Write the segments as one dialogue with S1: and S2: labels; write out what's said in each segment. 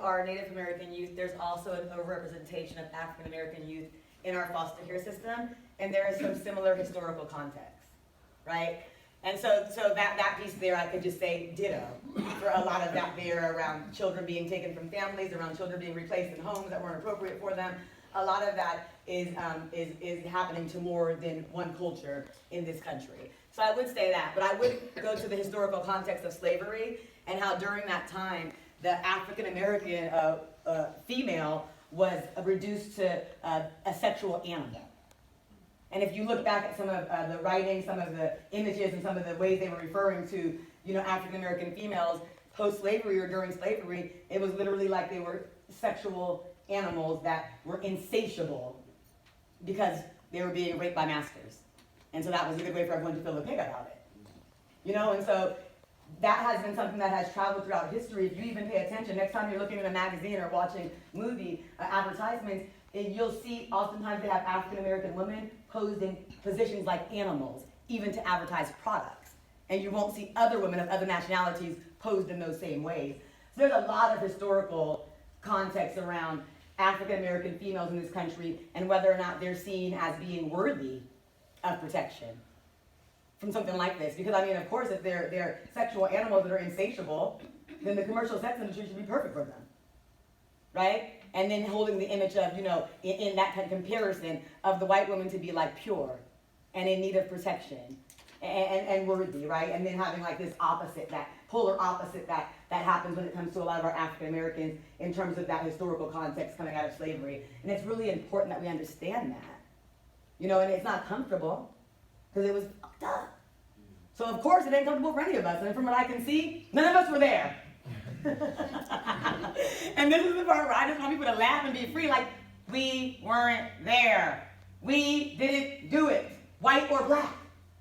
S1: our Native American youth, there's also an overrepresentation of African American youth in our foster care system, and there is some similar historical context, right? And so that piece there, I could just say ditto for a lot of that there around children being taken from families, around children being replaced in homes that weren't appropriate for them. A lot of that is happening to more than one culture in this country. So I would say that, but I would go to the historical context of slavery and how during that time, the African American female was reduced to a sexual animal. And if you look back at some of the writings, some of the images, and some of the ways they were referring to, African American females post-slavery or during slavery, it was literally like they were sexual animals that were insatiable because they were being raped by masters. And so that was a good way for everyone to feel okay about it. And so that has been something that has traveled throughout history. If you even pay attention, next time you're looking at a magazine or watching movie advertisements, you'll see oftentimes they have African American women posed in positions like animals, even to advertise products. And you won't see other women of other nationalities posed in those same ways. So there's a lot of historical context around African American females in this country and whether or not they're seen as being worthy of protection from something like this. Because of course, if they're sexual animals that are insatiable, then the commercial sex industry should be perfect for them, right? And then holding the image of, in that kind of comparison of the white woman to be like pure and in need of protection and worthy, right? And then having like this opposite, that polar opposite that happens when it comes to a lot of our African Americans in terms of that historical context coming out of slavery. And it's really important that we understand that, and it's not comfortable because it was fucked up. So of course it ain't comfortable for any of us. And from what I can see, none of us were there. And this is the part where I just want people to laugh and be free, like, we weren't there. We didn't do it, white or black.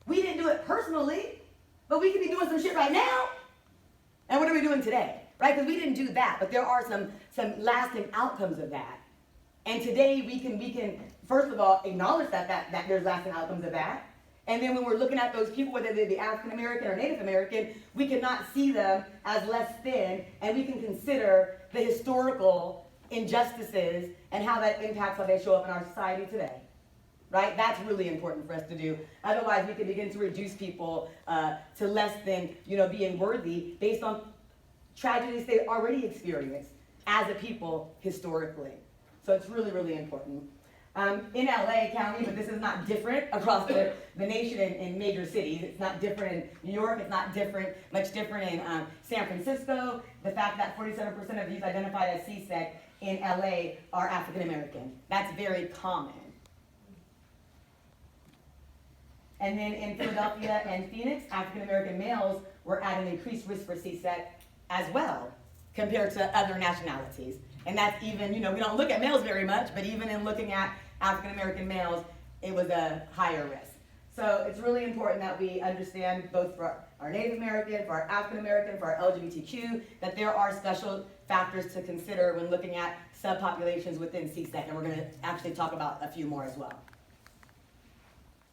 S1: We didn't do it personally, but we could be doing some shit right now. And what are we doing today, right? Because we didn't do that, but there are some lasting outcomes of that. And today we can first of all acknowledge that there's lasting outcomes of that. And then when we're looking at those people, whether they be African American or Native American, we cannot see them as less than, and we can consider the historical injustices and how that impacts how they show up in our society today. Right? That's really important for us to do. Otherwise, we can begin to reduce people to less than, being worthy based on tragedies they already experienced as a people historically. So it's really, really important. In LA County, but this is not different across the nation in major cities. It's not different in New York. It's not much different in San Francisco. The fact that 47% of youth identified as CSEC in LA are African American. That's very common. And then in Philadelphia and Phoenix, African American males were at an increased risk for CSEC as well, compared to other nationalities. And that's even, we don't look at males very much, but even in looking at African American males, it was a higher risk. So it's really important that we understand both for our Native American, for our African American, for our LGBTQ, that there are special factors to consider when looking at subpopulations within CSEC, and we're going to actually talk about a few more as well.